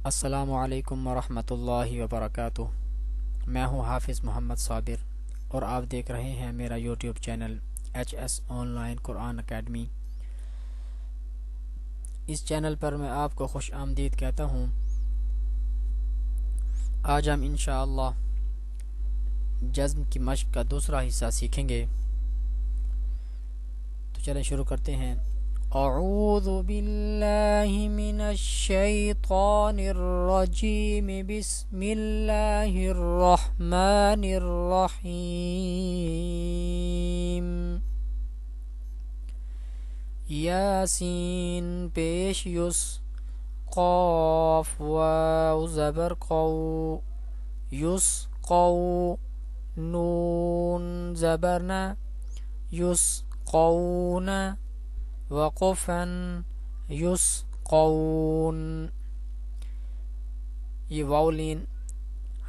السلام علیکم ورحمۃ اللہ وبرکاتہ۔ میں ہوں حافظ محمد صابر اور آپ دیکھ رہے ہیں میرا YouTube channel H S online Quran academy. اس چینل پر میں آپ کو خوش آمدید کہتا ہوں۔ آج ہم انشاءاللہ جزم کی مشق کا دوسرا حصہ سیکھیں گے، تو چلیں شروع کرتے ہیں۔ اعوذ باللہ من الشیطان الرجیم، بسم اللہ الرحمن الرحیم۔ یاسین پیش یس، قاف واو زبر قو، یس قو، نون زبرنا، یس قون، وقفن یسقون۔ یہ واو لین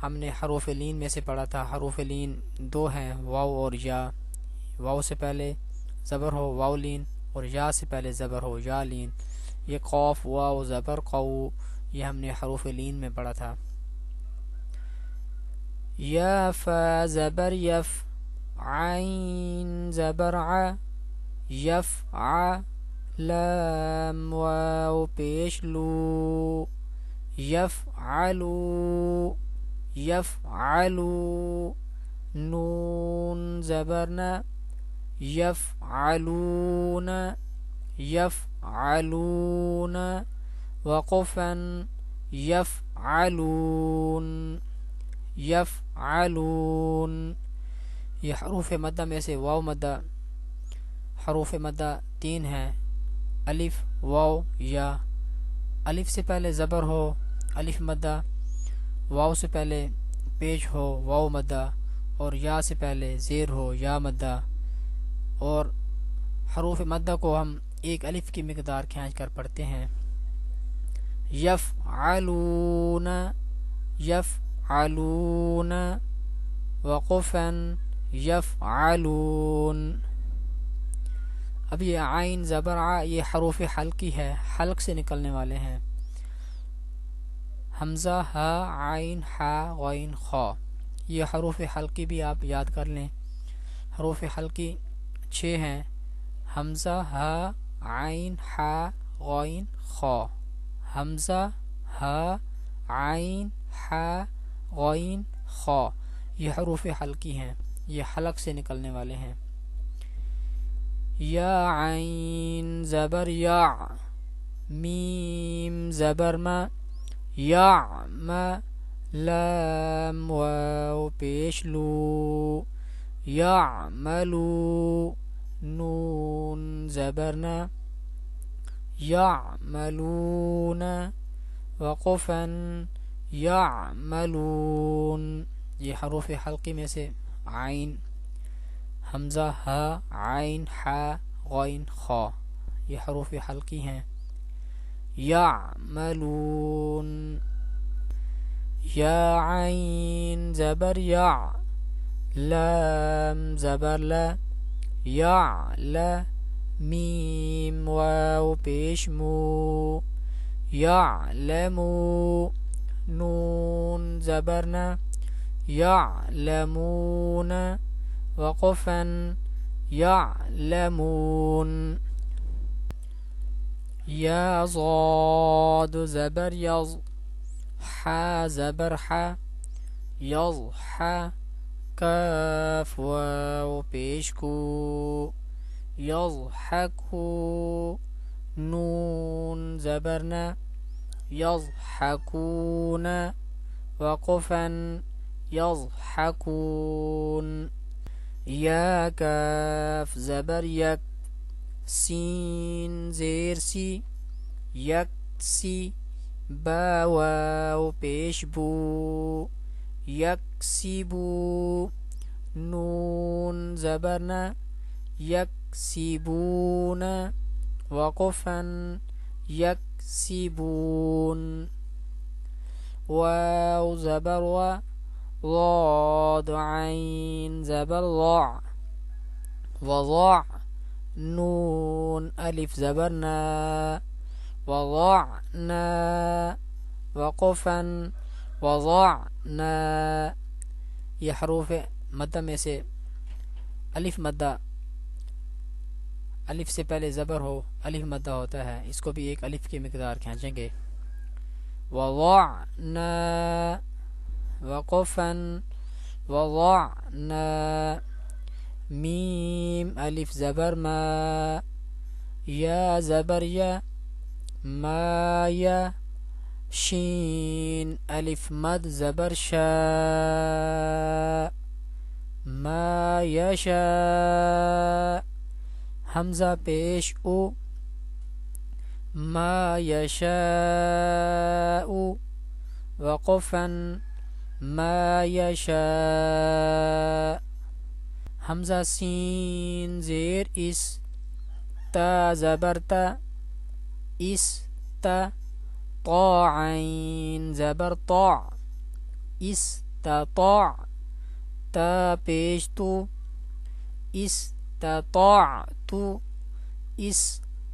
ہم نے حروف لین میں سے پڑھا تھا۔ حروف لین دو ہیں، واو اور یا۔ واو سے پہلے زبر ہو واو لین، اور یا سے پہلے زبر ہو یا لین۔ یہ قاف واو زبر قو، یہ ہم نے حروف لین میں پڑھا تھا۔ یا فا زبر یف، عین زبر ع، یفع، لام واو پیش لو، یفعلو، یفعلو، نون زبرنا، یفعلون، یفعلون، وقفا، یفعلون، یفعلون۔ یہ حروف مدہ میں سے واو مدہ، حروف مدہ تین ہیں، الف واو یا۔ الف سے پہلے زبر ہو الف مدہ، واو سے پہلے پیش ہو واو مدہ، اور یا سے پہلے زیر ہو یا مدہ۔ اور حروف مدہ کو ہم ایک الف کی مقدار کھینچ کر پڑھتے ہیں۔ یفعلون، یفعلون، وقفا، یفعلون۔ اب یہ عین زبر ع، یہ حروف حلقی ہے، حلق سے نکلنے والے ہیں۔ حمزہ ہا، عین ہا، غین خا، یہ حروف حلقی بھی آپ یاد کر لیں۔ حروف حلقی 6 ہیں، حمزہ ہا، عین ہا، غین خا، حمزہ ہا، عین ہا، غین خا، یہ حروف حلقی ہیں، یہ حلق سے نکلنے والے ہیں۔ یا عین زبر یا، میم زبر ما، یعم، لام واو پیش لو، یعملو، نون زبرنا، یعملون، وقفا، یعملون۔ یہ حروف حلقی میں سے عین، حمزہ ہا، عین ہا، غین خا، یہ حروف حلقی ہیں۔ یعملون، یا عین زبر یا، لام زبر لا، یعل، میم واو پیش مو، یعلمو، نون زبرنا، یعلمون، وقفا، یعلمون۔ یا ضاد زبر یض، حا زبر حا، یضح، کاف واو پیش کو، یضحکو، نون زبرنا، یضحکون، وقفا، یضحکون۔ یا کاف زبر یک، سین زیر سی، یکسی، با واو پیش بو، یکسیبو، نون زبرنا، یکسیبون، وقفا، یکسیبون۔ واو زبر و، ضاد عین زبر ضع، وضع، نون الف زبرنا، وضعنا، وقفا وضعنا. یہ حروف مدہ میں سے الف مدہ، الف سے پہلے زبر ہو الف مدہ ہوتا ہے، اس کو بھی ایک الف کی مقدار کھینچیں گے. وضعنا وقفا وضعنا. میم الف زبر ما، یا زبر یا، ما یا. شین الف مد زبر شا، ما یشا. حمزہ پیش او، ما یشاء. وقفا ما یشاء. حمزہ سین زیر اس، تا زبر تا، اس تا. طا عین زبر طا، اس تا طا. تا پیش تو، اس تا طا تو، اس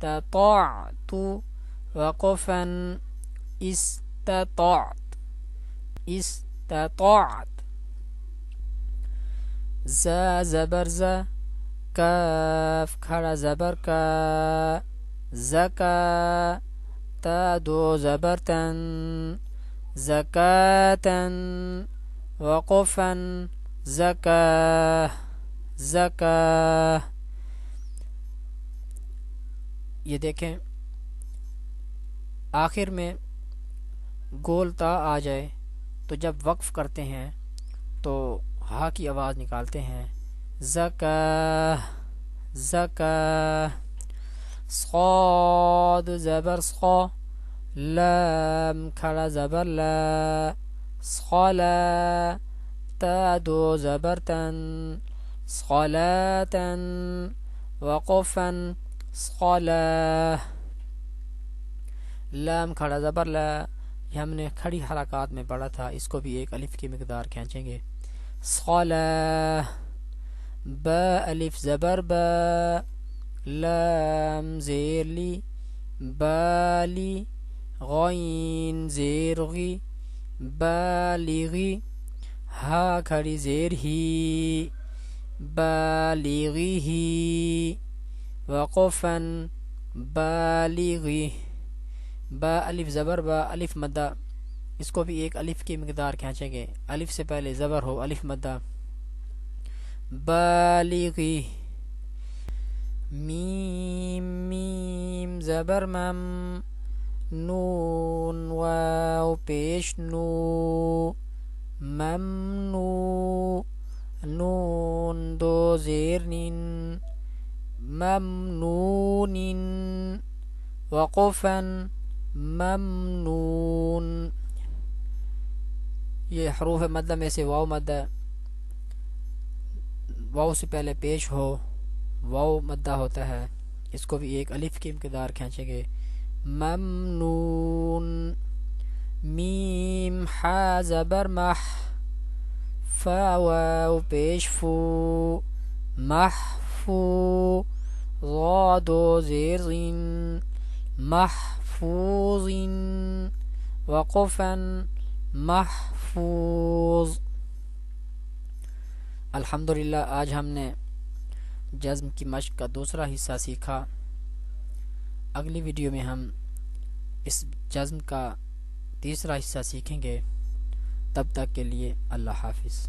تا طا تو. وقفا استطعت، استطعت. زا زبر زا، کاف کھڑا زبر کا، زکا. تا دو زبر تن، زکاتن. وقفا زکا، زکا. یہ دیکھیں آخر میں گول تا آ جائے تو جب وقف کرتے ہیں تو ہا کی آواز نکالتے ہیں، زکا، زکا. صاد زبر صا، لام کھڑا زبر لا، صلا. تا دو زبر تن، صلاتن. وقفا صلا. لام کھڑا زبر لا، یہ ہم نے کھڑی حرکات میں پڑھا تھا، اس کو بھی ایک الف کی مقدار کھینچیں گے. صلا. با الف زبر با، لام زیر لی، بالی. غین زیر غی، بالغی. ہا کھڑی زیر ہی، بالغی ہی. وقفا بالغی. با الف زبر با، الف مدہ، اس کو بھی ایک الف کی مقدار کھینچیں گے، الف سے پہلے زبر ہو الف مدہ. بالغی. میم میم زبر مم، نون واو پیش نو، ممنو. نون دو زیر نین، ممنون. وقفا ممنون. یہ حروف مدہ میں سے واو مدہ، واو سے پہلے پیش ہو واو مدہ ہوتا ہے، اس کو بھی ایک الف کی مقدار کھینچیں گے. ممنون. میم حا زبر مح، فا واو پیش فو، محفو. ضا دو زیر زین، محفوظ. وقفا محفوظ. الحمدللہ آج ہم نے جزم کی مشق کا دوسرا حصہ سیکھا. اگلی ویڈیو میں ہم اس جزم کا تیسرا حصہ سیکھیں گے. تب تک کے لیے اللہ حافظ.